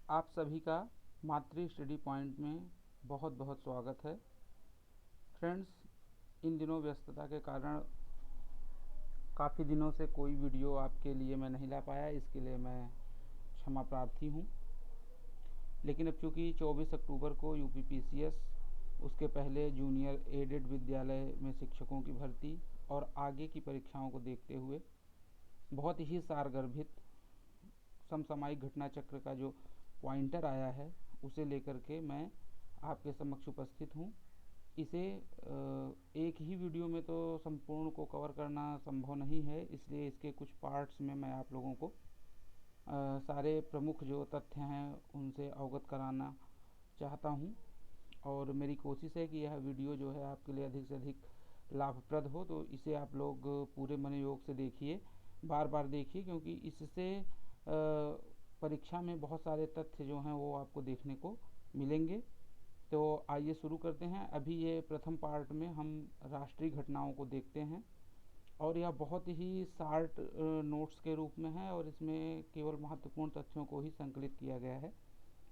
आप सभी का मातृ स्टडी पॉइंट में बहुत बहुत स्वागत है। फ्रेंड्स, इन दिनों व्यस्तता के कारण काफ़ी दिनों से कोई वीडियो आपके लिए मैं नहीं ला पाया, इसके लिए मैं क्षमा प्रार्थी हूँ। लेकिन अब चूँकि 24 अक्टूबर को यूपीपीसीएस, उसके पहले जूनियर एडेड विद्यालय में शिक्षकों की भर्ती और आगे की परीक्षाओं को देखते हुए बहुत ही सारगर्भित समसामयिक घटना चक्र का जो पॉइंटर आया है उसे लेकर के मैं आपके समक्ष उपस्थित हूँ। इसे एक ही वीडियो में तो संपूर्ण को कवर करना संभव नहीं है, इसलिए इसके कुछ पार्ट्स में मैं आप लोगों को सारे प्रमुख जो तथ्य हैं उनसे अवगत कराना चाहता हूँ। और मेरी कोशिश है कि यह वीडियो जो है आपके लिए अधिक से अधिक लाभप्रद हो, तो इसे आप लोग पूरे मनोयोग से देखिए, बार बार देखिए, क्योंकि इससे परीक्षा में बहुत सारे तथ्य जो हैं वो आपको देखने को मिलेंगे। तो आइए शुरू करते हैं। अभी ये प्रथम पार्ट में हम राष्ट्रीय घटनाओं को देखते हैं और यह बहुत ही शार्ट नोट्स के रूप में है और इसमें केवल महत्वपूर्ण तथ्यों को ही संकलित किया गया है।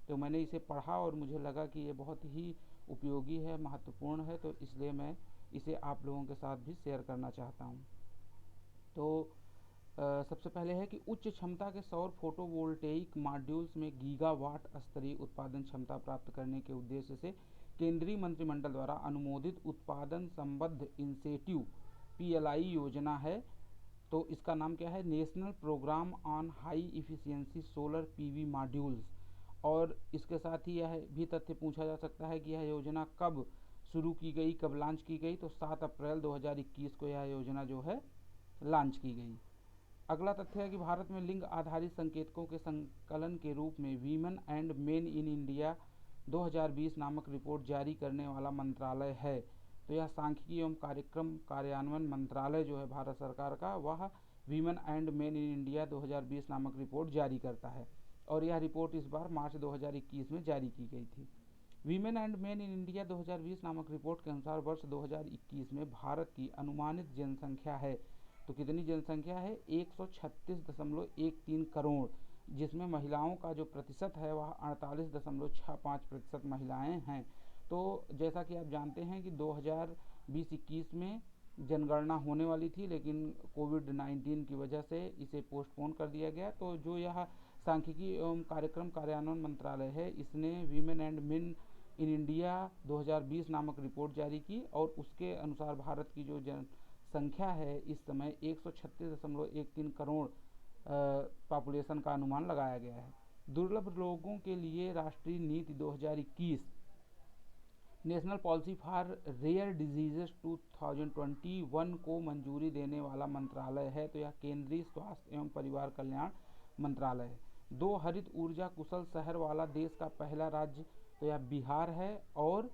तो मैंने इसे पढ़ा और मुझे लगा कि ये बहुत ही उपयोगी है, महत्वपूर्ण है, तो इसलिए मैं इसे आप लोगों के साथ भी शेयर करना चाहता हूँ। तो सबसे पहले है कि उच्च क्षमता के सौर फोटोवोल्टेइक मॉड्यूल्स में गीगावाट स्तरीय उत्पादन क्षमता प्राप्त करने के उद्देश्य से केंद्रीय मंत्रिमंडल द्वारा अनुमोदित उत्पादन संबद्ध इंसेटिव पीएलआई योजना है। तो इसका नाम क्या है? National programme on high efficiency solar PV modules. और इसके साथ ही यह भी तथ्य पूछा जा सकता है कि यह योजना कब शुरू की गई, कब लॉन्च की गई। तो 7 अप्रैल 2021 को यह योजना जो है लॉन्च की गई। अगला तथ्य है कि भारत में लिंग आधारित संकेतकों के संकलन के रूप में women and main in India 2020 नामक रिपोर्ट जारी करने वाला मंत्रालय है। तो यह सांख्यिकी एवं कार्यक्रम कार्यान्वयन मंत्रालय जो है भारत सरकार का, वह women and main in India 2020 नामक रिपोर्ट जारी करता है और यह रिपोर्ट इस बार मार्च 2021 में जारी की गई थी। Women and main in India 2020 नामक रिपोर्ट के अनुसार वर्ष 2021 में भारत की अनुमानित जनसंख्या है, तो कितनी जनसंख्या है? 136.13 करोड़, जिसमें महिलाओं का जो प्रतिशत है वह 48.65% महिलाएं हैं। तो जैसा कि आप जानते हैं कि 2020-21 में जनगणना होने वाली थी, लेकिन कोविड-19 की वजह से इसे पोस्टपोन कर दिया गया। तो जो यह सांख्यिकी एवं कार्यक्रम कार्यान्वयन मंत्रालय है, इसने women and main in India 2020 नामक रिपोर्ट जारी की और उसके अनुसार भारत की जो जनसंख्या है इस समय 136.13 करोड़ पॉपुलेशन का अनुमान लगाया गया है। दुर्लभ लोगों के लिए राष्ट्रीय नीति 2021 national policy for rare diseases 2021 को मंजूरी देने वाला मंत्रालय है। तो यह केंद्रीय स्वास्थ्य एवं परिवार कल्याण मंत्रालय है। 2 हरित ऊर्जा कुशल शहर वाला देश का पहला राज्य तो यह बिहार है। और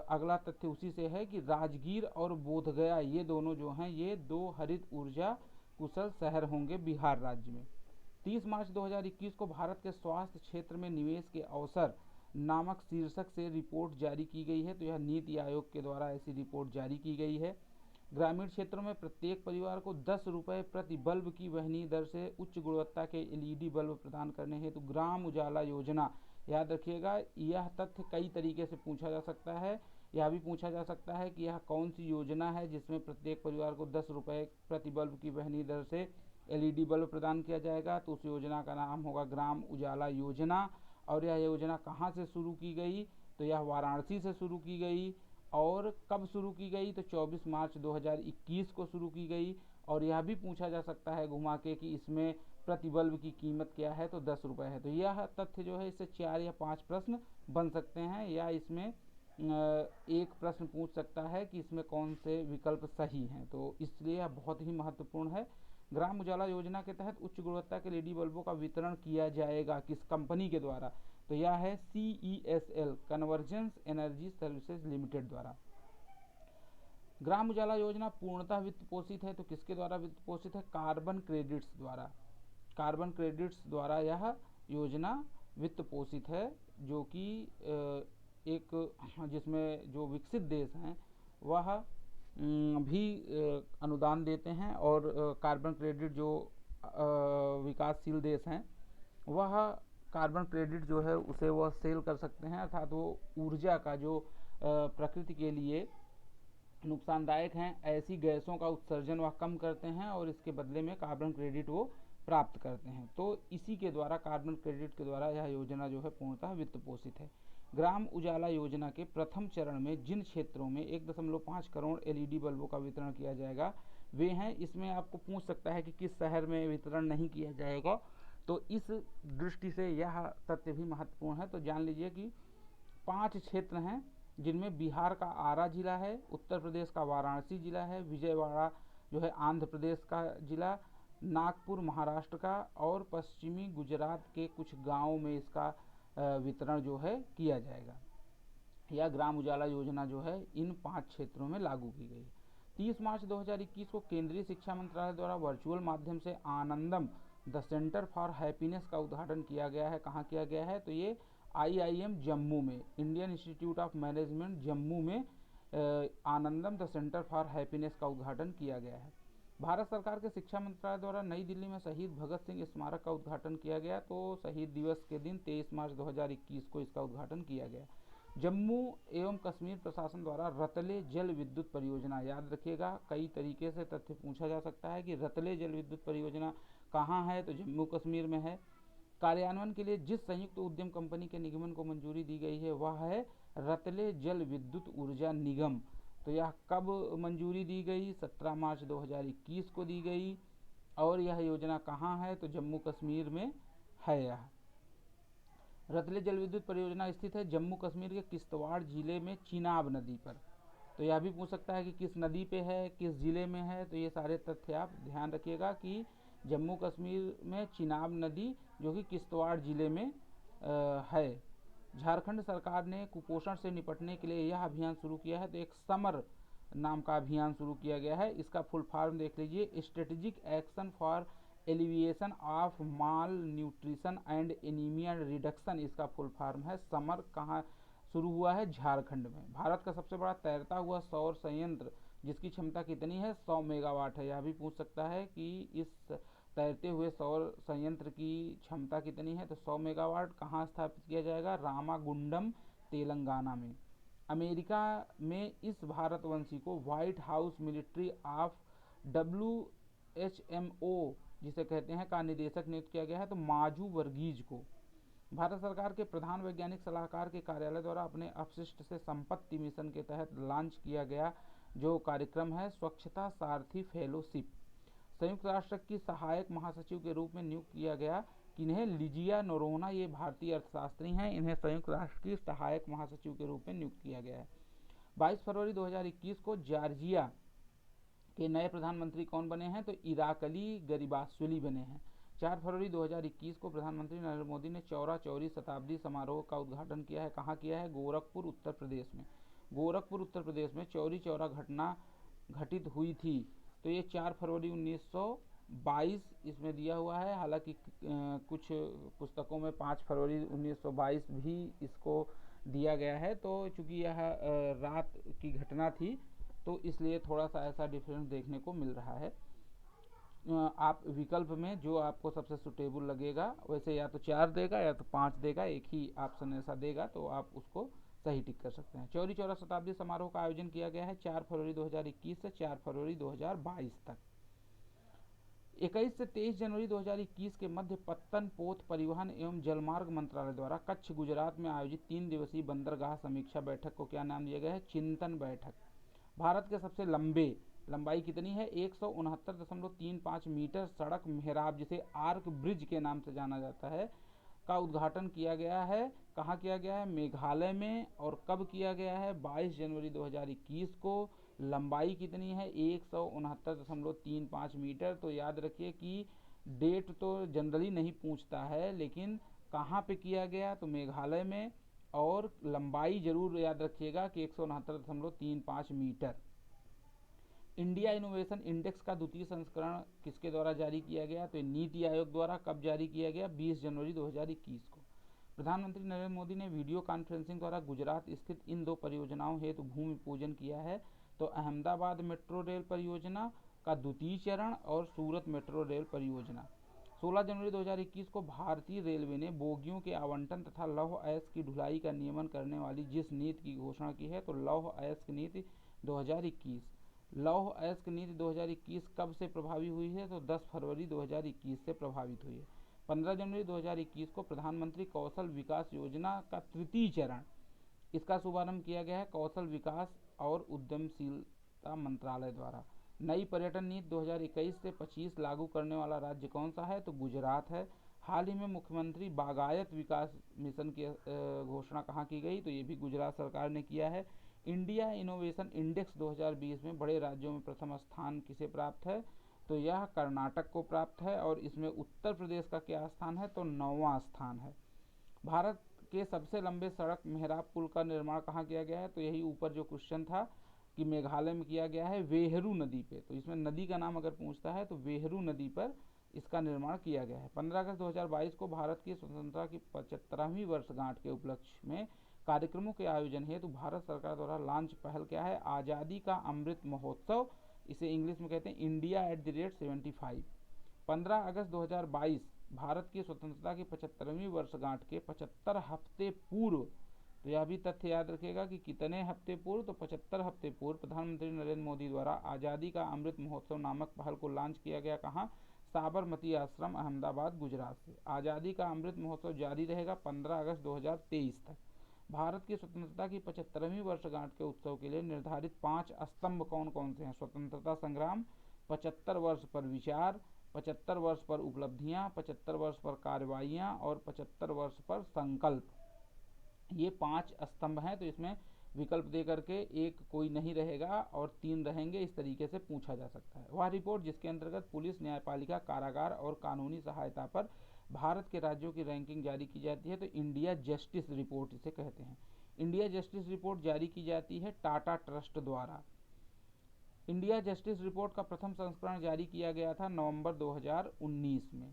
अगला तथ्य उसी से है कि राजगीर और बोधगया, ये दोनों जो हैं ये 2 हरित ऊर्जा कुशल शहर होंगे बिहार राज्य में। 30 मार्च 2021 को भारत के स्वास्थ्य क्षेत्र में निवेश के अवसर नामक शीर्षक से रिपोर्ट जारी की गई है। तो यह नीति आयोग के द्वारा ऐसी रिपोर्ट जारी की गई है। ग्रामीण क्षेत्रों में प्रत्येक परिवार को 10 रुपये प्रति बल्ब की वहनीय दर से उच्च गुणवत्ता के एलईडी बल्ब प्रदान करने हेतु ग्राम उजाला योजना, याद रखिएगा, यह तथ्य कई तरीके से पूछा जा सकता है। यह भी पूछा जा सकता है कि यह कौन सी योजना है जिसमें प्रत्येक परिवार को 10 रुपये प्रति बल्ब की वहनीय दर से एलईडी बल्ब प्रदान किया जाएगा। तो उस योजना का नाम होगा ग्राम उजाला योजना। और यह योजना कहाँ से शुरू की गई? तो यह वाराणसी से शुरू की गई। और कब शुरू की गई? तो 24 मार्च 2021 को शुरू की गई। और यह भी पूछा जा सकता है घुमा के कि इसमें प्रति बल्ब की कीमत क्या है? तो 10 रुपये है। तो यह तथ्य जो है इससे 4 या 5 प्रश्न बन सकते हैं, या इसमें एक प्रश्न पूछ सकता है कि इसमें कौन से विकल्प सही हैं। तो इसलिए यह बहुत ही महत्वपूर्ण है। ग्राम उजाला योजना के तहत उच्च गुणवत्ता के एलईडी बल्बों का वितरण किया जाएगा किस कंपनी के द्वारा? तो यह है CESL, convergence energy services limited द्वारा। ग्राम उजाला योजना पूर्णतः वित्त पोषित है। तो किसके द्वारा वित्त पोषित है? कार्बन क्रेडिट्स द्वारा। कार्बन क्रेडिट्स द्वारा यह योजना वित्त पोषित है, जो कि एक जिसमें जो विकसित देश हैं वह भी अनुदान देते हैं, और कार्बन क्रेडिट जो विकासशील देश हैं वह कार्बन क्रेडिट जो है उसे वह सेल कर सकते हैं, अर्थात वो ऊर्जा का जो प्रकृति के लिए नुकसानदायक हैं ऐसी गैसों का उत्सर्जन वह कम करते हैं और इसके बदले में कार्बन क्रेडिट वो प्राप्त करते हैं। तो इसी के द्वारा, कार्बन क्रेडिट के द्वारा यह योजना जो है पूर्णतः वित्त पोषित है। ग्राम उजाला योजना के प्रथम चरण में जिन क्षेत्रों में 1.5 करोड़ एलईडी बल्बों का वितरण किया जाएगा वे हैं। इसमें आपको पूछ सकता है कि किस शहर में वितरण नहीं किया जाएगा, तो इस दृष्टि से यह तथ्य भी महत्वपूर्ण है। तो जान लीजिए कि 5 क्षेत्र हैं जिनमें बिहार का आरा जिला है, उत्तर प्रदेश का वाराणसी जिला है, विजयवाड़ा जो है आंध्र प्रदेश का जिला, नागपुर महाराष्ट्र का और पश्चिमी गुजरात के कुछ गांवों में इसका वितरण जो है किया जाएगा। यह ग्राम उजाला योजना जो है इन 5 क्षेत्रों में लागू की गई। 30 मार्च 2021 को केंद्रीय शिक्षा मंत्रालय द्वारा वर्चुअल माध्यम से आनंदम द सेंटर फॉर हैप्पीनेस का उद्घाटन किया गया है। कहाँ किया गया है? तो ये IIM जम्मू में, Indian institute of management Jammu में आनंदम द सेंटर फॉर हैप्पीनेस का उद्घाटन किया गया है। भारत सरकार के शिक्षा मंत्रालय द्वारा नई दिल्ली में शहीद भगत सिंह स्मारक का उद्घाटन किया गया। तो शहीद दिवस के दिन 23 मार्च 2021 को इसका उद्घाटन किया गया। जम्मू एवं कश्मीर प्रशासन द्वारा रतले जल विद्युत परियोजना, याद रखिएगा कई तरीके से तथ्य पूछा जा सकता है कि रतले जल विद्युत परियोजना कहाँ है, तो जम्मू कश्मीर में है। कार्यान्वयन के लिए जिस संयुक्त उद्यम कंपनी के निगमन को मंजूरी दी गई है वह है रतले जल विद्युत ऊर्जा निगम। तो यह कब मंजूरी दी गई? 17 मार्च 2021 को दी गई। और यह योजना कहाँ है? तो जम्मू कश्मीर में है। यह रतले जल विद्युत परियोजना स्थित है जम्मू कश्मीर के किश्तवाड़ जिले में चिनाब नदी पर। तो यह भी पूछ सकता है कि किस नदी पे है, किस जिले में है, तो ये सारे तथ्य आप ध्यान रखिएगा कि जम्मू कश्मीर में चिनाब नदी जो कि किश्तवाड़ जिले में है। झारखंड सरकार ने कुपोषण से निपटने के लिए यह अभियान शुरू किया है। तो एक समर नाम का अभियान शुरू किया गया है। इसका फुल फॉर्म देख लीजिए, strategic action for alleviation of mall nutrition and anaemia reduction, इसका फुल फॉर्म है। समर कहाँ शुरू हुआ है? झारखंड में। भारत का सबसे बड़ा तैरता हुआ सौर संयंत्र जिसकी क्षमता कितनी है? 100 मेगावाट है। यह भी पूछ सकता है कि इस तैरते हुए सौर संयंत्र की क्षमता कितनी है? तो 100 मेगावाट। कहाँ स्थापित किया जाएगा? रामागुंडम तेलंगाना में। अमेरिका में इस भारतवंशी को white house military of WHMO जिसे कहते हैं का निदेशक नियुक्त किया गया है। तो माजू वर्गीज को भारत सरकार के प्रधान वैज्ञानिक सलाहकार के कार्यालय द्वारा अपने अपशिष्ट से संपत्ति मिशन के तहत लॉन्च किया गया जो कार्यक्रम है स्वच्छता सारथी फेलोशिप। संयुक्त राष्ट्र की सहायक महासचिव के रूप में नियुक्त किया गया। किन्हें? लिजिया नोरोना, ये भारतीय अर्थशास्त्री हैं, इन्हें संयुक्त राष्ट्र की सहायक महासचिव के रूप में नियुक्त किया गया है। 22 फरवरी 2021 को जॉर्जिया के नए प्रधानमंत्री कौन बने हैं? तो इराकली गरिबाश्विली बने हैं। 4 फरवरी 2021 को प्रधानमंत्री नरेंद्र मोदी ने चौरा चौरी शताब्दी समारोह का उद्घाटन किया है। कहाँ किया है? गोरखपुर उत्तर प्रदेश में। गोरखपुर उत्तर प्रदेश में चौरी चौरा घटना घटित हुई थी। तो ये 4 फरवरी 1922 इसमें दिया हुआ है। हालांकि कुछ पुस्तकों में 5 फरवरी 1922 भी इसको दिया गया है। तो चूँकि यह रात की घटना थी तो इसलिए थोड़ा सा ऐसा डिफरेंस देखने को मिल रहा है। आप विकल्प में जो आपको सबसे सुटेबल लगेगा, वैसे या तो 4 देगा या तो 5 देगा, एक ही ऑप्शन ऐसा देगा, तो आप उसको सही टिक कर सकते हैं। चौरी चौरा शताब्दी समारोह का आयोजन किया गया है 4 फरवरी 2021 से 4 फरवरी 2022 तक। 21 से 23 जनवरी 2021 के मध्य पत्तन पोत परिवहन एवं जलमार्ग मंत्रालय द्वारा कच्छ गुजरात में आयोजित 3 दिवसीय बंदरगाह समीक्षा बैठक को क्या नाम दिया गया है? चिंतन बैठक। भारत के सबसे लंबाई कितनी है? 169.35 मीटर सड़क मेहराब जिसे आर्क ब्रिज के नाम से जाना जाता है का उद्घाटन किया गया है। कहाँ किया गया है? मेघालय में। और कब किया गया है? 22 जनवरी 2021 को। लंबाई कितनी है? 169.35 मीटर। तो याद रखिए कि डेट तो जनरली नहीं पूछता है, लेकिन कहाँ पे किया गया? तो मेघालय में। और लंबाई जरूर याद रखिएगा कि 169.35 मीटर। इंडिया इनोवेशन इंडेक्स का द्वितीय संस्करण किसके द्वारा जारी किया गया? तो नीति आयोग द्वारा। कब जारी किया गया? 20 जनवरी 2021 को। प्रधानमंत्री नरेंद्र मोदी ने वीडियो कॉन्फ्रेंसिंग द्वारा गुजरात स्थित इन 2 परियोजनाओं हेतु भूमि पूजन किया है। तो अहमदाबाद मेट्रो रेल परियोजना का द्वितीय चरण और सूरत मेट्रो रेल परियोजना। 16 जनवरी 2021 को भारतीय रेलवे ने बोगियों के आवंटन तथा लौह अयस्क की ढुलाई का नियमन करने वाली जिस नीति की घोषणा की है, तो लौह अयस्क नीति 2021। लौह अयस्क नीति 2021 कब से प्रभावी हुई है, तो 10 फरवरी 2021 से प्रभावित हुई है। 15 जनवरी 2021 को प्रधानमंत्री कौशल विकास योजना का तृतीय चरण, इसका शुभारंभ किया गया है कौशल विकास और उद्यमशीलता मंत्रालय द्वारा। नई पर्यटन नीति 2021 से 25 लागू करने वाला राज्य कौन सा है, तो गुजरात है। हाल ही में मुख्यमंत्री बागायत विकास मिशन की घोषणा कहाँ की गई, तो ये भी गुजरात सरकार ने किया है। इंडिया इनोवेशन इंडेक्स 2020 में बड़े राज्यों में प्रथम स्थान किसे प्राप्त है, तो यह कर्नाटक को प्राप्त है। और इसमें उत्तर प्रदेश का क्या स्थान है, तो 9वां स्थान है। भारत के सबसे लंबे सड़क मेहराब पुल का निर्माण कहाँ किया गया है, तो यही ऊपर जो क्वेश्चन था कि मेघालय में किया गया है वेहरू नदी पे, तो इसमें नदी का नाम अगर पूछता है तो वेहरू नदी पर इसका निर्माण किया गया है। 15 अगस्त 2022 को भारत की स्वतंत्रता की 75वीं वर्षगांठ के उपलक्ष्य में कार्यक्रमों के आयोजन हेतु भारत सरकार द्वारा लॉन्च पहल क्या है, आज़ादी का अमृत महोत्सव, इसे इंग्लिश में कहते हैं इंडिया @75। 15 अगस्त 2022 भारत की स्वतंत्रता की 75वीं वर्षगांठ के 75 हफ्ते पूर्व, तो यह भी तथ्य याद रखिएगा कि कितने हफ्ते पूर्व, तो 75 हफ्ते पूर्व प्रधानमंत्री नरेंद्र मोदी द्वारा आज़ादी का अमृत महोत्सव नामक पहल को लॉन्च किया गया। कहाँ, साबरमती आश्रम, अहमदाबाद, गुजरात से। आज़ादी का अमृत महोत्सव जारी रहेगा 15 अगस्त 2023 तक। भारत की स्वतंत्रता की 75वीं वर्षगांठ के उत्सव के लिए निर्धारित 5 स्तंभ कौन कौन से हैं, स्वतंत्रता संग्राम, 75 वर्ष पर विचार, 75 वर्ष पर उपलब्धियां, 75 वर्ष पर कार्रवाइयां और 75 वर्ष पर संकल्प। ये 5 स्तंभ हैं, तो इसमें विकल्प दे करके एक कोई नहीं रहेगा और 3 रहेंगे, इस तरीके से पूछा जा सकता है। वह रिपोर्ट जिसके अंतर्गत पुलिस, न्यायपालिका, कारागार और कानूनी सहायता पर भारत के राज्यों की रैंकिंग जारी की जाती है, तो इंडिया जस्टिस रिपोर्ट इसे कहते हैं। इंडिया जस्टिस रिपोर्ट जारी की जाती है टाटा ट्रस्ट द्वारा। इंडिया जस्टिस रिपोर्ट का प्रथम संस्करण जारी किया गया था नवंबर 2019 में।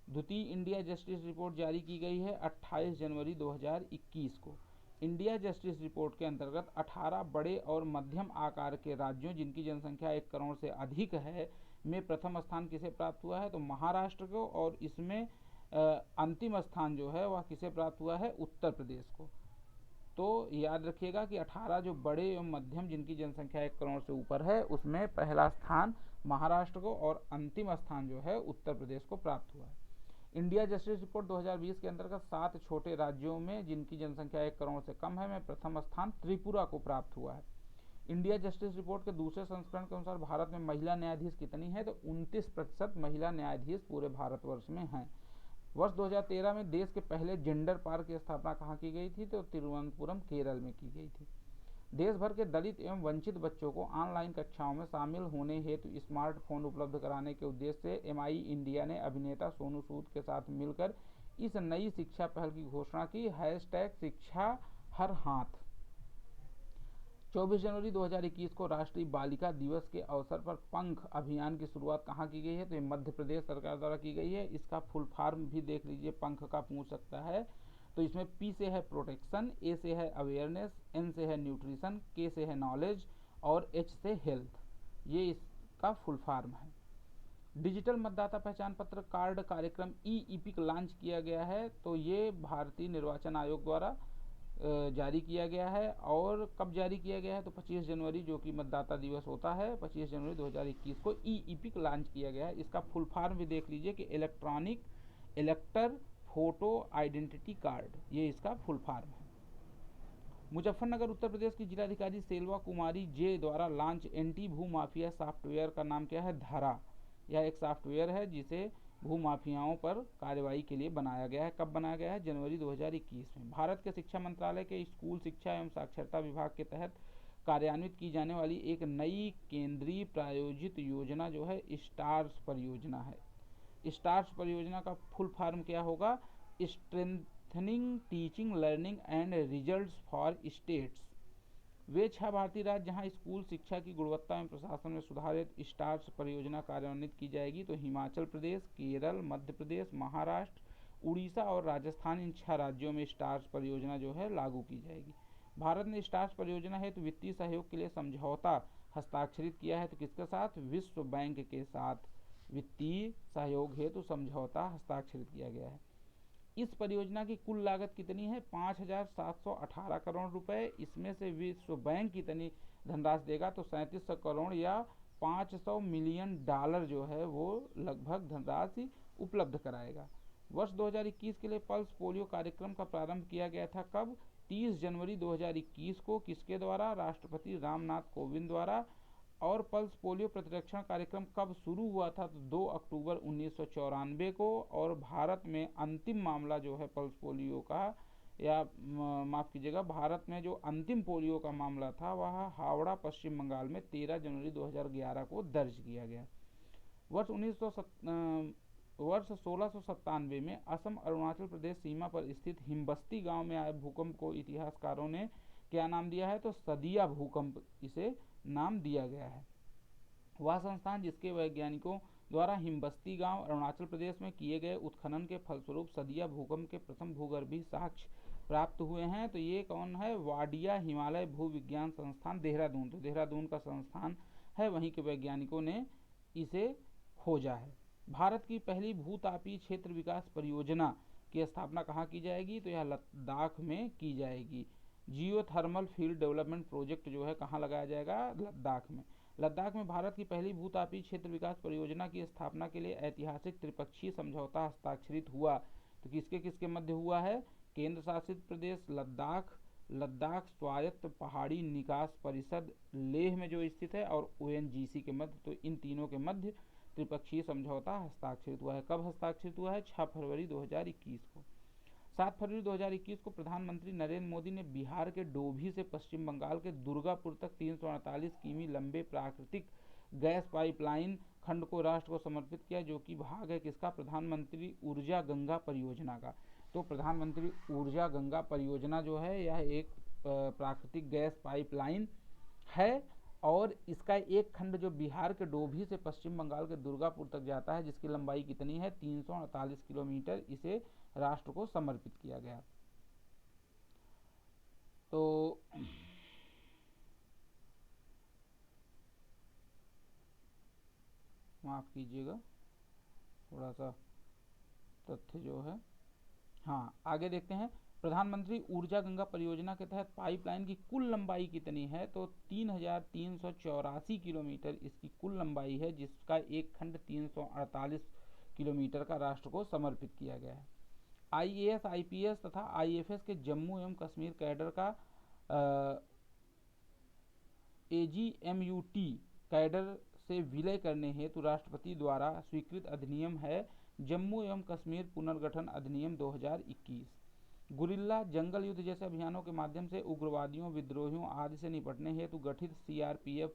द्वितीय इंडिया जस्टिस रिपोर्ट जारी की गई है 28 जनवरी 2021 को। इंडिया जस्टिस रिपोर्ट के अंतर्गत 18 बड़े और मध्यम आकार के राज्यों जिनकी जनसंख्या 1 करोड़ से अधिक है में प्रथम स्थान किसे प्राप्त हुआ है, तो महाराष्ट्र को, और इसमें अंतिम स्थान जो है वह किसे प्राप्त हुआ है, उत्तर प्रदेश को। तो याद रखिएगा कि 18 जो बड़े एवं मध्यम जिनकी जनसंख्या 1 करोड़ से ऊपर है उसमें पहला स्थान महाराष्ट्र को और अंतिम स्थान जो है उत्तर प्रदेश को प्राप्त हुआ है। इंडिया जस्टिस रिपोर्ट 2020 के अंतर्गत 7 छोटे राज्यों में जिनकी जनसंख्या 1 करोड़ से कम है में प्रथम स्थान त्रिपुरा को प्राप्त हुआ है। इंडिया जस्टिस रिपोर्ट के दूसरे संस्करण के अनुसार भारत में महिला न्यायाधीश कितनी है, तो 29% महिला न्यायाधीश पूरे भारतवर्ष में हैं। वर्ष 2013 में देश के पहले जेंडर पार्क की स्थापना कहाँ की गई थी, तो तिरुवनंतपुरम, केरल में की गई थी। देश भर के दलित एवं वंचित बच्चों को ऑनलाइन कक्षाओं में शामिल होने हेतु स्मार्टफोन उपलब्ध कराने के उद्देश्य से एमआई इंडिया ने अभिनेता सोनू सूद के साथ मिलकर इस नई शिक्षा पहल की घोषणा की, #शिक्षा हर हाथ। 24 जनवरी 2021 को राष्ट्रीय बालिका दिवस के अवसर पर पंख अभियान की शुरुआत कहाँ की गई है, तो ये मध्य प्रदेश सरकार द्वारा की गई है। इसका फुल फॉर्म भी देख लीजिए, पंख का पूछ सकता है। तो इसमें P से है प्रोटेक्शन, A से है अवेयरनेस, N से है न्यूट्रिशन, K से है नॉलेज और H से हेल्थ। ये इसका फुल फॉर्म है। डिजिटल मतदाता पहचान पत्र कार्ड कार्यक्रम ई-इपिक लॉन्च किया गया है, तो ये भारतीय निर्वाचन आयोग द्वारा जारी किया गया है। और कब जारी किया गया है, तो 25 जनवरी जो कि मतदाता दिवस होता है 25 जनवरी 2021 को ई-इपिक लॉन्च किया गया है। इसका फुल फॉर्म भी देख लीजिए कि इलेक्ट्रॉनिक इलेक्टर फोटो आइडेंटिटी कार्ड, ये इसका फुल फॉर्म है। मुजफ्फरनगर उत्तर प्रदेश की जिलाधिकारी सेल्वा कुमारी जे द्वारा लॉन्च एंटी भू माफिया सॉफ्टवेयर का नाम क्या है, धरा। यह एक सॉफ्टवेयर है जिसे भू माफियाओं पर कार्रवाई के लिए बनाया गया है। कब बनाया गया है, जनवरी 2021 में। भारत के शिक्षा मंत्रालय के स्कूल शिक्षा एवं साक्षरता विभाग के तहत कार्यान्वित की जाने वाली एक नई केंद्रीय प्रायोजित योजना जो है स्टार्स परियोजना है। स्टार्स परियोजना का फुल फॉर्म क्या होगा, strengthening teaching learning and results for states. वे 6 भारतीय राज्य जहां स्कूल शिक्षा की गुणवत्ता एवं प्रशासन में सुधारित स्टार्स परियोजना कार्यान्वित की जाएगी, तो हिमाचल प्रदेश, केरल, मध्य प्रदेश, महाराष्ट्र, उड़ीसा और राजस्थान, इन 6 राज्यों में स्टार्स परियोजना जो है लागू की जाएगी। भारत ने स्टार्स परियोजना हेतु वित्तीय सहयोग के लिए समझौता हस्ताक्षरित किया है, तो किसके साथ, विश्व बैंक के साथ। वित्तीय सहयोग हेतु समझौता हस्ताक्षरित किया गया है। इस परियोजना की कुल लागत कितनी है? 5,718 करोड़ रुपए। इसमें से विश्व बैंक कितनी धनराशि देगा? तो 3700 करोड़ या 500 मिलियन डॉलर जो है वो लगभग धनराशि उपलब्ध कराएगा। वर्ष 2021 के लिए पल्स पोलियो कार्यक्रम का प्रारंभ किया गया था। कब? 30 जनवरी 2021 को। किसके द्वारा? राष्ट्रपति रामनाथ कोविंद द्वारा। और पल्स पोलियो प्रतिरक्षण कार्यक्रम कब शुरू हुआ था? तो 2 अक्टूबर 1994 को। और भारत में अंतिम मामला जो है पल्स पोलियो का, या माफ़ कीजिएगा, भारत में जो अंतिम पोलियो का मामला था वह हावड़ा पश्चिम बंगाल में 13 जनवरी 2011 को दर्ज किया गया। वर्ष 1697 में असम अरुणाचल प्रदेश सीमा पर स्थित हिमबस्ती गांव में आए भूकंप को इतिहासकारों ने क्या नाम दिया है? तो सदिया भूकंप इसे नाम दिया गया है। वह संस्थान जिसके वैज्ञानिकों द्वारा हिमबस्ती गांव अरुणाचल प्रदेश में किए गए उत्खनन के फलस्वरूप सदिया भूकंप के प्रथम भूगर्भीय साक्ष्य प्राप्त हुए हैं। तो ये कौन है? वाडिया हिमालय भू विज्ञान संस्थान, देहरादून। तो देहरादून का संस्थान है, वहीं के वैज्ञानिकों ने इसे खोजा है। भारत की पहली भूतापीय क्षेत्र विकास परियोजना की स्थापना कहाँ की जाएगी? तो यह लद्दाख में की जाएगी। जियो थर्मल फील्ड डेवलपमेंट प्रोजेक्ट जो है कहाँ लगाया जाएगा? लद्दाख में। लद्दाख में भारत की पहली भूतापीय क्षेत्र विकास परियोजना की स्थापना के लिए ऐतिहासिक त्रिपक्षीय समझौता हस्ताक्षरित हुआ। तो किसके किसके मध्य हुआ है? केंद्र शासित प्रदेश लद्दाख, लद्दाख स्वायत्त पहाड़ी निकास परिषद लेह में जो स्थित है, और ONGC के मध्य। तो इन तीनों के मध्य त्रिपक्षीय समझौता हस्ताक्षरित हुआ है। कब हस्ताक्षरित हुआ है? 6 फरवरी 2021 को। 7 फरवरी 2021 को प्रधानमंत्री नरेंद्र मोदी ने बिहार के डोभी से पश्चिम बंगाल के दुर्गापुर तक 348 किमी लंबे प्राकृतिक गैस पाइपलाइन खंड को राष्ट्र को समर्पित किया, जो कि भाग है किसका? प्रधानमंत्री ऊर्जा गंगा परियोजना का। तो प्रधानमंत्री ऊर्जा गंगा परियोजना जो है यह एक प्राकृतिक गैस पाइपलाइन है, और इसका एक खंड जो बिहार के डोभी से पश्चिम बंगाल के दुर्गापुर तक जाता है, जिसकी लंबाई कितनी है? 348 किलोमीटर, इसे राष्ट्र को समर्पित किया गया। तो माफ़ कीजिएगा, थोड़ा सा तथ्य जो है, हाँ आगे देखते हैं। प्रधानमंत्री ऊर्जा गंगा परियोजना के तहत पाइपलाइन की कुल लंबाई कितनी है? तो 3,384 किलोमीटर इसकी कुल लंबाई है, जिसका एक खंड 348 किलोमीटर का राष्ट्र को समर्पित किया गया है। IAS, IPS तथा IFS के जम्मू एवं कश्मीर कैडर का AGMUT कैडर से विलय करने हेतु राष्ट्रपति द्वारा स्वीकृत अधिनियम है जम्मू एवं कश्मीर पुनर्गठन अधिनियम 2021। गुरिल्ला जंगल युद्ध जैसे अभियानों के माध्यम से उग्रवादियों, विद्रोहियों आदि से निपटने हेतु गठित CRPF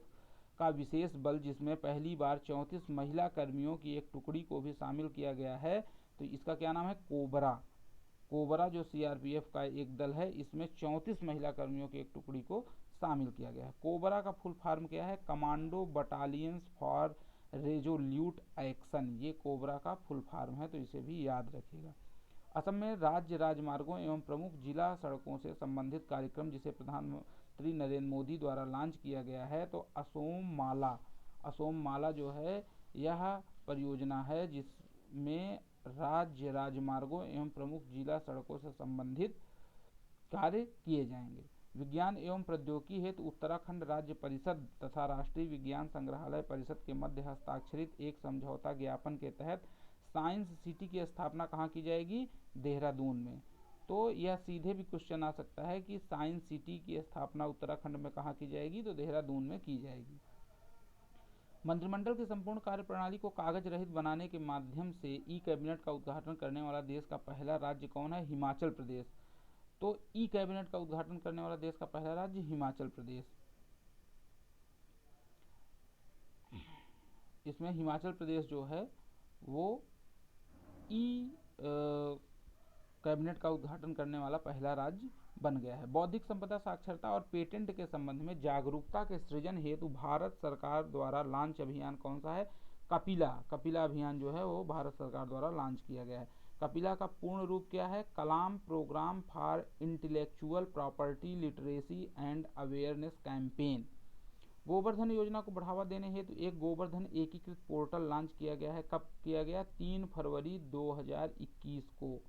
का विशेष बल, जिसमें पहली बार 34 महिला कर्मियों की एक टुकड़ी को भी शामिल किया गया है, तो इसका क्या नाम है? कोबरा। कोबरा जो CRPF का एक दल है, इसमें 34 महिला कर्मियों की एक टुकड़ी को शामिल किया गया है। कोबरा का फुल फॉर्म क्या है? Commando battalions for resolute action, ये कोबरा का फुल फॉर्म है, तो इसे भी याद रखिएगा। असम में राज्य राजमार्गों एवं प्रमुख जिला सड़कों से संबंधित कार्यक्रम, जिसे प्रधानमंत्री नरेंद्र मोदी द्वारा लॉन्च किया गया है, तो असोम माला जो है यह परियोजना है जिसमें राज्य राजमार्गों एवं प्रमुख जिला सड़कों से संबंधित कार्य किए जाएंगे। विज्ञान एवं प्रौद्योगिकी हेतु उत्तराखंड राज्य परिषद तथा राष्ट्रीय विज्ञान संग्रहालय परिषद के मध्य हस्ताक्षरित एक समझौता ज्ञापन के तहत साइंस सिटी की स्थापना कहाँ की जाएगी? देहरादून में। तो यह सीधे भी क्वेश्चन आ सकता है कि साइंस सिटी की स्थापना उत्तराखंड में कहाँ की जाएगी? तो देहरादून में की जाएगी। मंत्रिमंडल की संपूर्ण कार्यप्रणाली को कागज रहित बनाने के माध्यम से कैबिनेट का उद्घाटन करने वाला देश का पहला राज्य कौन है? हिमाचल प्रदेश। तो कैबिनेट का उद्घाटन करने वाला देश का पहला राज्य हिमाचल प्रदेश। इसमें हिमाचल प्रदेश जो है वो कैबिनेट का उद्घाटन करने वाला पहला राज्य बन गया है। बौद्धिक संपदा साक्षरता और पेटेंट के संबंध में जागरूकता के सृजन हेतु भारत सरकार द्वारा लॉन्च अभियान कौन सा है? कपिला अभियान जो है वो भारत सरकार द्वारा लॉन्च किया गया है। कपिला का पूर्ण रूप क्या है? Kalam program for intellectual property literacy and awareness campaign. Govardhan योजना को बढ़ावा देने हेतु एक गोवर्धन एकीकृत पोर्टल लॉन्च किया गया है। कब किया गया? 3 फरवरी 2021 को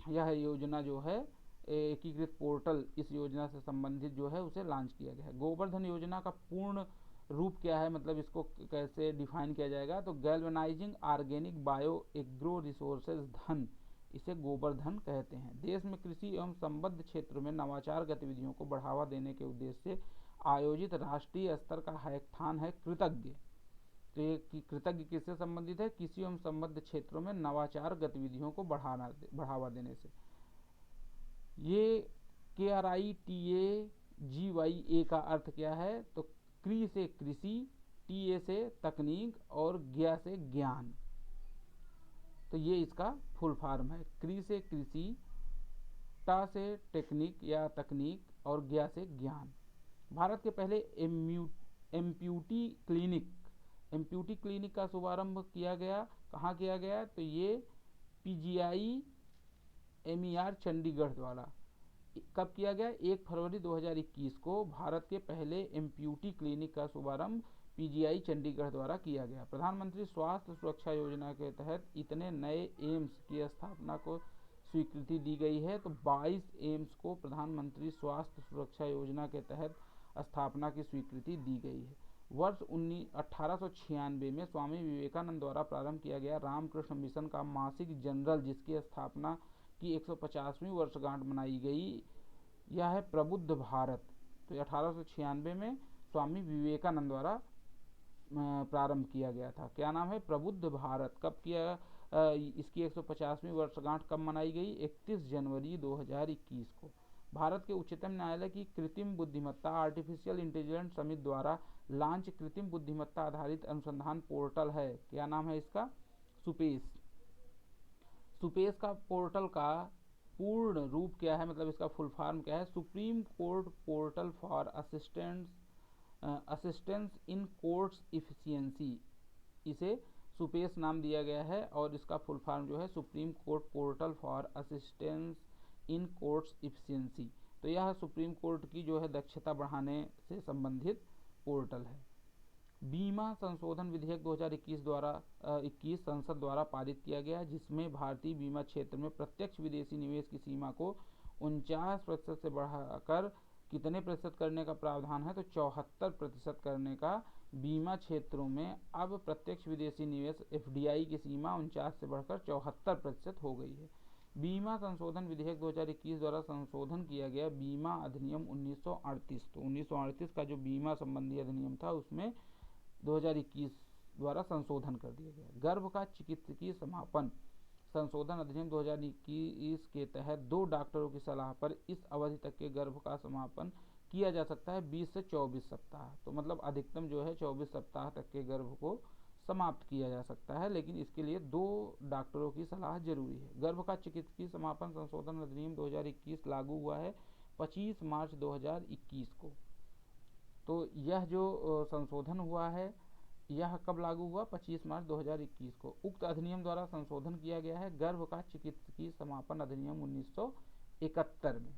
यह योजना जो है एकीकृत पोर्टल, इस योजना से संबंधित जो है उसे लॉन्च किया गया है। गोवर्धन योजना का पूर्ण रूप क्या है, मतलब इसको कैसे डिफाइन किया जाएगा? तो galvanising organic bio agro resources धन, इसे गोवर्धन कहते हैं। देश में कृषि एवं संबद्ध क्षेत्रों में नवाचार गतिविधियों को बढ़ावा देने के उद्देश्य से आयोजित राष्ट्रीय स्तर का हैकाथॉन है कृतज्ञ। तो ये कृतज्ञ किससे संबंधित है? कृषि एवं संबद्ध क्षेत्रों में नवाचार गतिविधियों को बढ़ावा देने से। ये KRITAGYA का अर्थ क्या है? तो क्री से कृषि, TA से तकनीक और ज्ञा से ज्ञान, तो ये इसका फुल फॉर्म है। क्री से कृषि, टा से टेक्निक या तकनीक और ज्ञा से ज्ञान। भारत के पहले एम्प्यूटी क्लिनिक का शुभारंभ किया गया। कहाँ किया गया? तो ये PGI MER चंडीगढ़ द्वारा। कब किया गया? 1 फरवरी 2021 को भारत के पहले एम्प्यूटी क्लिनिक का शुभारंभ PGI चंडीगढ़ द्वारा किया गया। प्रधानमंत्री स्वास्थ्य सुरक्षा योजना के तहत इतने नए एम्स की स्थापना को स्वीकृति दी गई है। तो 22 एम्स को प्रधानमंत्री स्वास्थ्य सुरक्षा योजना के तहत स्थापना की स्वीकृति दी गई है। वर्ष 1896 में स्वामी विवेकानंद द्वारा प्रारंभ किया गया रामकृष्ण मिशन का मासिक जर्नल, जिसकी स्थापना की 150वीं वर्षगांठ मनाई गई, यह है प्रबुद्ध भारत। तो 1896 में स्वामी विवेकानंद द्वारा प्रारंभ किया गया था। क्या नाम है? प्रबुद्ध भारत। कब किया? इसकी 150वीं वर्षगांठ कब मनाई गई? 31 जनवरी 2021 को। भारत के उच्चतम न्यायालय की कृत्रिम बुद्धिमत्ता आर्टिफिशियल इंटेलिजेंस समिति द्वारा लॉन्च कृत्रिम बुद्धिमत्ता आधारित अनुसंधान पोर्टल है। क्या नाम है इसका? सुपेश। सुपेश का पोर्टल का पूर्ण रूप क्या है, मतलब इसका फुल फॉर्म क्या है? Supreme court portal for assistance in courts efficiency, इसे सुपेश नाम दिया गया है। और इसका फुल फॉर्म जो है supreme court portal for assistance in courts efficiency. तो यह सुप्रीम कोर्ट की जो है दक्षता बढ़ाने से संबंधित पोर्टल है। बीमा संशोधन विधेयक 2021 द्वारा 21 संसद द्वारा पारित किया गया, जिसमें भारतीय बीमा क्षेत्र में प्रत्यक्ष विदेशी निवेश की सीमा को 49% से बढ़ाकर कितने प्रतिशत करने का प्रावधान है? तो 74% करने का। बीमा क्षेत्रों में अब प्रत्यक्ष विदेशी निवेश FDI की सीमा 49 से बढ़कर 74% हो गई है। बीमा संशोधन विधेयक 2021 द्वारा संशोधन किया गया बीमा अधिनियम 1938। तो 1938 का जो बीमा संबंधी अधिनियम था उसमें 2021 द्वारा संशोधन कर दिया गया। गर्भ का चिकित्सकीय समापन संशोधन अधिनियम 2021 के तहत 2 डॉक्टरों की सलाह पर इस अवधि तक के गर्भ का समापन किया जा सकता है 20 से 24 सप्ताह। तो मतलब अधिकतम जो है 24 सप्ताह तक के गर्भ को समाप्त किया जा सकता है, लेकिन इसके लिए 2 डॉक्टरों की सलाह जरूरी है। गर्भ का चिकित्सकीय समापन संशोधन अधिनियम 2021 लागू हुआ है 25 मार्च 2021 को। तो यह जो संशोधन हुआ है यह कब लागू हुआ? 25 मार्च 2021 को। उक्त अधिनियम द्वारा संशोधन किया गया है गर्भ का चिकित्सकीय समापन अधिनियम 1971 में।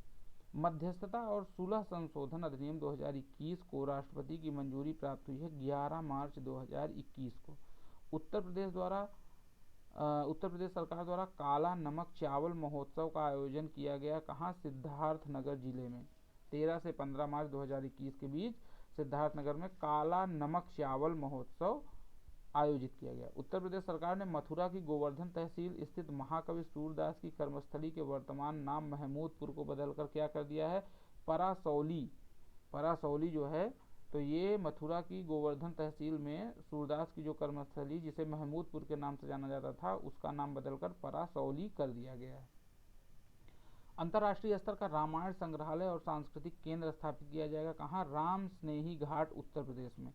मध्यस्थता और सुलह संशोधन अधिनियम 2021 को राष्ट्रपति की मंजूरी प्राप्त हुई है 11 मार्च 2021 को। उत्तर प्रदेश सरकार द्वारा काला नमक चावल महोत्सव का आयोजन किया गया। कहाँ? सिद्धार्थनगर जिले में 13 से 15 मार्च 2021 के बीच सिद्धार्थनगर में काला नमक चावल महोत्सव आयोजित किया गया। उत्तर प्रदेश सरकार ने मथुरा की गोवर्धन तहसील स्थित महाकवि सूरदास की कर्मस्थली के वर्तमान नाम महमूदपुर को बदलकर क्या कर दिया है? परासौली। परासौली जो है तो ये मथुरा की गोवर्धन तहसील में सूरदास की जो कर्मस्थली जिसे महमूदपुर के नाम से जाना जाता था उसका नाम बदलकर परासौली कर दिया गया है। अंतर्राष्ट्रीय स्तर का रामायण संग्रहालय और सांस्कृतिक केंद्र स्थापित किया जाएगा। कहाँ? राम स्नेही घाट उत्तर प्रदेश में।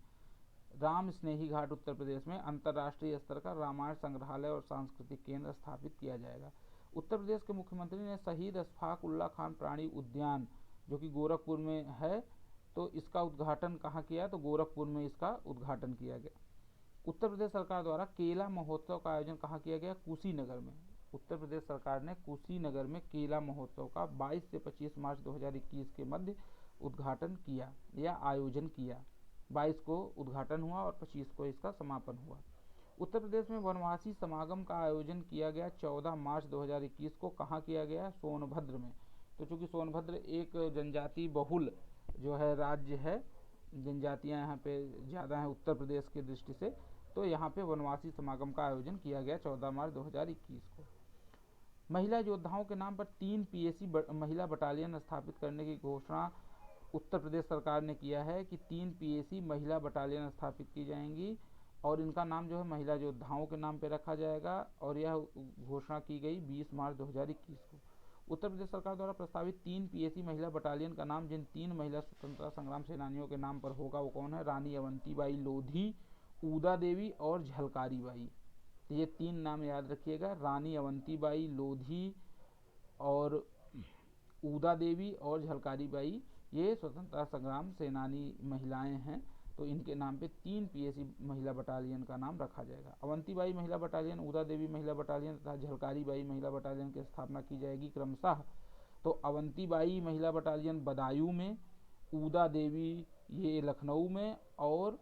राम स्नेही घाट उत्तर प्रदेश में अंतर्राष्ट्रीय स्तर का रामायण संग्रहालय और सांस्कृतिक केंद्र स्थापित किया जाएगा। उत्तर प्रदेश के मुख्यमंत्री ने शहीद अशफाक उल्ला खान प्राणी उद्यान जो कि गोरखपुर में है, तो इसका उद्घाटन कहाँ किया? तो गोरखपुर में इसका उद्घाटन किया गया। उत्तर प्रदेश सरकार द्वारा केला महोत्सव का आयोजन कहाँ किया गया? कुशीनगर में। उत्तर प्रदेश सरकार ने कुशीनगर में केला महोत्सव का 22 से 25 मार्च 2021 के मध्य उद्घाटन किया या आयोजन किया। 22 को उद्घाटन हुआ और 25 को इसका समापन हुआ। उत्तर प्रदेश में वनवासी समागम का आयोजन किया गया 14 मार्च 2021 को। कहाँ किया गया? सोनभद्र में। तो चूँकि सोनभद्र एक जनजाति बहुल जो है राज्य है, जनजातियाँ यहाँ पे ज़्यादा हैं उत्तर प्रदेश की दृष्टि से, तो यहाँ पे वनवासी समागम का आयोजन किया गया 14 मार्च 2021 को। महिला योद्धाओं के नाम पर 3 पीएसी महिला बटालियन स्थापित करने की घोषणा उत्तर प्रदेश सरकार ने किया है कि 3 पीएसी महिला बटालियन स्थापित की जाएंगी और इनका नाम जो है महिला योद्धाओं के नाम पे रखा जाएगा, और यह घोषणा की गई 20 मार्च 2021 को। उत्तर प्रदेश सरकार द्वारा प्रस्तावित 3 पीएसी महिला बटालियन का नाम जिन 3 महिला स्वतंत्रता संग्राम सेनानियों के नाम पर होगा वो कौन है? रानी अवंतीबाई लोधी, ऊदा देवी और झलकारी बाई। तो ये 3 नाम याद रखिएगा, रानी अवंतीबाई लोधी और ऊदा देवी और झलकारी बाई, ये स्वतंत्रता संग्राम सेनानी महिलाएं हैं। तो इनके नाम पे 3 पीएसी महिला बटालियन का नाम रखा जाएगा। अवंतीबाई महिला बटालियन, ऊदा देवी महिला बटालियन तथा झलकारी बाई महिला बटालियन की स्थापना की जाएगी क्रमशः। तो अवंतीबाई महिला बटालियन बदायूं में, ऊदा देवी ये लखनऊ में और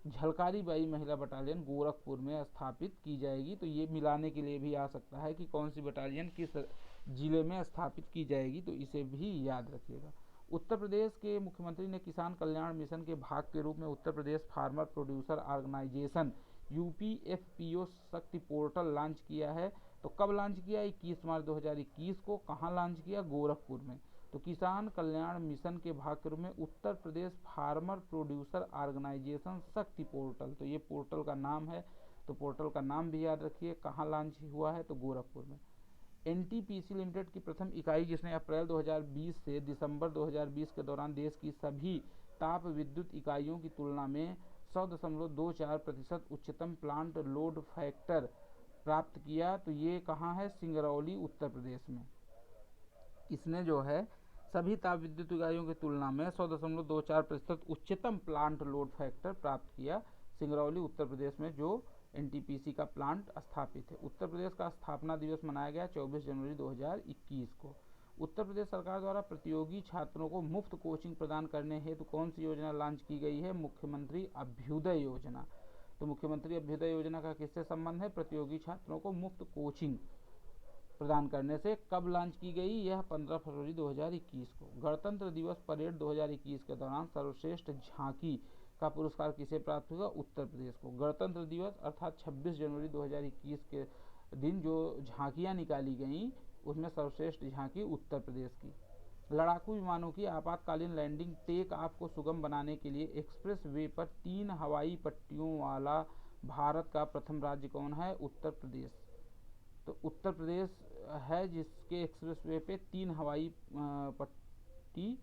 झलकारी बाई महिला बटालियन गोरखपुर में स्थापित की जाएगी। तो ये मिलाने के लिए भी आ सकता है कि कौन सी बटालियन किस जिले में स्थापित की जाएगी, तो इसे भी याद रखिएगा। उत्तर प्रदेश के मुख्यमंत्री ने किसान कल्याण मिशन के भाग के रूप में Uttar Pradesh farmer producer organisation UPFPO शक्ति पोर्टल लॉन्च किया है। तो कब लॉन्च किया? 21 मार्च 2021 को। कहाँ लॉन्च किया? गोरखपुर में। तो किसान कल्याण मिशन के भाग के रूप में Uttar Pradesh farmer producer organisation शक्ति पोर्टल, तो ये पोर्टल का नाम है, तो पोर्टल का नाम भी याद रखिए। कहाँ लॉन्च हुआ है? तो गोरखपुर में। NTPC लिमिटेड की प्रथम इकाई जिसने अप्रैल 2020 से दिसंबर 2020 के दौरान देश की सभी ताप विद्युत इकाइयों की तुलना में 100.24% उच्चतम प्लांट लोड फैक्टर प्राप्त किया, तो ये कहाँ है? सिंगरौली उत्तर प्रदेश में। इसने जो है सभी ताप विद्युत इकाइयों की तुलना में 100.24% उच्चतम प्लांट लोड फैक्टर प्राप्त किया, सिंगरौली उत्तर प्रदेश में जो NTPC का प्लांट स्थापित है। उत्तर प्रदेश का स्थापना दिवस मनाया गया 24 जनवरी 2021 को। उत्तर प्रदेश सरकार द्वारा प्रतियोगी छात्रों को मुफ्त कोचिंग प्रदान करने हेतु कौन सी योजना लॉन्च की गई है? मुख्यमंत्री अभ्युदय योजना। तो मुख्यमंत्री अभ्युदय योजना का किससे संबंध है? प्रतियोगी छात्रों को मुफ्त कोचिंग प्रदान करने से। कब लॉन्च की गई? यह 15 फरवरी 2021 को। गणतंत्र दिवस परेड 2021 के दौरान सर्वश्रेष्ठ झांकी का पुरस्कार किसे प्राप्त हुआ? उत्तर प्रदेश को। गणतंत्र दिवस अर्थात 26 जनवरी 2021 के दिन जो झांकियां निकाली गईं उसमें सर्वश्रेष्ठ झांकी उत्तर प्रदेश की। लड़ाकू विमानों की आपातकालीन लैंडिंग टेक ऑफ को सुगम बनाने के लिए एक्सप्रेस वे पर 3 हवाई पट्टियों वाला भारत का प्रथम राज्य कौन है? उत्तर प्रदेश। तो उत्तर प्रदेश है जिसके एक्सप्रेस वे पे 3 हवाई पट्टी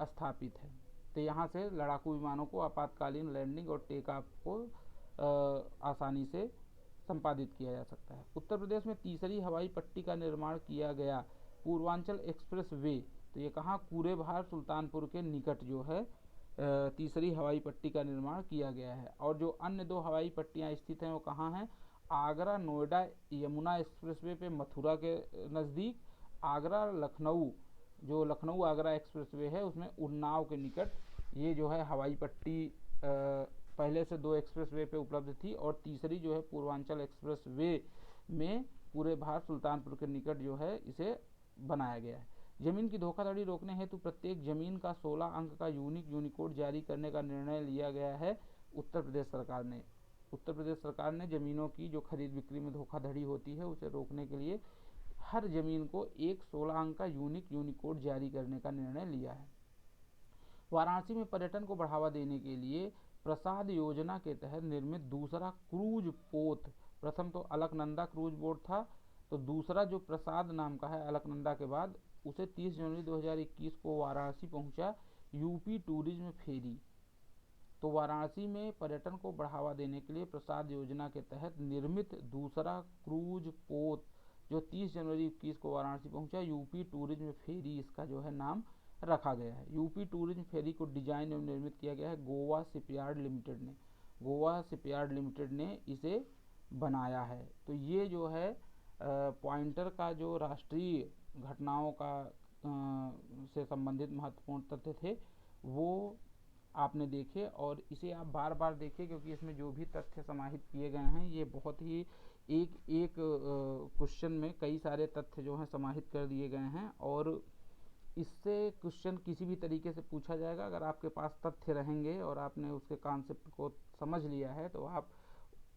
स्थापित है। तो यहाँ से लड़ाकू विमानों को आपातकालीन लैंडिंग और टेक ऑफ को आसानी से संपादित किया जा सकता है। उत्तर प्रदेश में तीसरी हवाई पट्टी का निर्माण किया गया पूर्वांचल एक्सप्रेस वे, तो ये कहाँ? कूरेभार सुल्तानपुर के निकट जो है तीसरी हवाई पट्टी का निर्माण किया गया है। और जो अन्य 2 हवाई पट्टियाँ स्थित हैं वो कहाँ हैं? आगरा नोएडा यमुना एक्सप्रेसवे पे मथुरा के नज़दीक, आगरा लखनऊ जो लखनऊ आगरा एक्सप्रेसवे है उसमें उन्नाव के निकट ये जो है हवाई पट्टी पहले से 2 एक्सप्रेसवे पे उपलब्ध थी, और तीसरी जो है पूर्वांचल एक्सप्रेसवे में कूरेभार सुल्तानपुर के निकट जो है इसे बनाया गया है। जमीन की धोखाधड़ी रोकने हेतु प्रत्येक जमीन का 16 अंक का यूनिकोड जारी करने का निर्णय लिया गया है उत्तर प्रदेश सरकार ने। उत्तर प्रदेश सरकार ने जमीनों की जो खरीद बिक्री में धोखाधड़ी होती है उसे रोकने के लिए हर जमीन को एक 16 अंक का यूनिकोड जारी करने का निर्णय लिया है। वाराणसी में पर्यटन को बढ़ावा देने के लिए प्रसाद योजना के तहत निर्मित दूसरा क्रूज पोत, प्रथम तो अलकनंदा क्रूज बोट था, तो दूसरा जो प्रसाद नाम का है अलकनंदा के बाद, उसे 30 जनवरी 2021 को वाराणसी पहुंचा यूपी टूरिज्म फेरी। तो वाराणसी में पर्यटन को बढ़ावा देने के लिए प्रसाद योजना के तहत निर्मित दूसरा क्रूज पोत जो 30 जनवरी 2021 को वाराणसी पहुंचा, यूपी टूरिज्म फेरी इसका जो है नाम रखा गया है। यूपी टूरिज्म फेरी को डिजाइन एवं निर्मित किया गया है गोवा शिपयार्ड लिमिटेड ने। गोवा शिपयार्ड लिमिटेड ने इसे बनाया है। तो ये जो है पॉइंटर का जो राष्ट्रीय घटनाओं का से संबंधित महत्वपूर्ण तथ्य थे वो आपने देखे, और इसे आप बार बार देखें, क्योंकि इसमें जो भी तथ्य समाहित किए गए हैं ये बहुत ही एक एक क्वेश्चन में कई सारे तथ्य जो हैं समाहित कर दिए गए हैं, और इससे क्वेश्चन किसी भी तरीके से पूछा जाएगा, अगर आपके पास तथ्य रहेंगे और आपने उसके कॉन्सेप्ट को समझ लिया है तो आप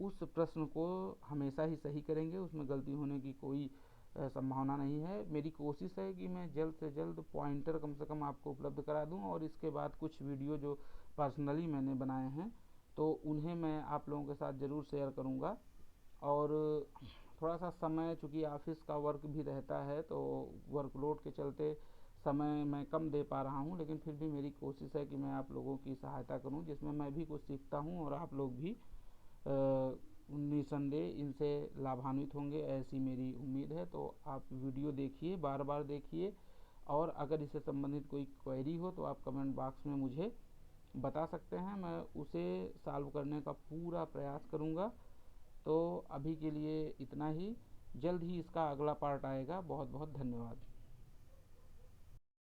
उस प्रश्न को हमेशा ही सही करेंगे, उसमें गलती होने की कोई संभावना नहीं है। मेरी कोशिश है कि मैं जल्द से जल्द पॉइंटर कम से कम आपको उपलब्ध करा दूं, और इसके बाद कुछ वीडियो जो पर्सनली मैंने बनाए हैं तो उन्हें मैं आप लोगों के साथ ज़रूर शेयर करूंगा। और थोड़ा सा समय, चूँकि ऑफिस का वर्क भी रहता है तो वर्कलोड के चलते समय मैं कम दे पा रहा हूँ, लेकिन फिर भी मेरी कोशिश है कि मैं आप लोगों की सहायता करूँ, जिसमें मैं भी कुछ सीखता हूँ और आप लोग भी निसंदेह इनसे लाभान्वित होंगे, ऐसी मेरी उम्मीद है। तो आप वीडियो देखिए, बार बार देखिए, और अगर इससे संबंधित कोई क्वेरी हो तो आप कमेंट बॉक्स में मुझे बता सकते हैं, मैं उसे सॉल्व करने का पूरा प्रयास करूँगा। तो अभी के लिए इतना ही, जल्द ही इसका अगला पार्ट आएगा। बहुत बहुत धन्यवाद।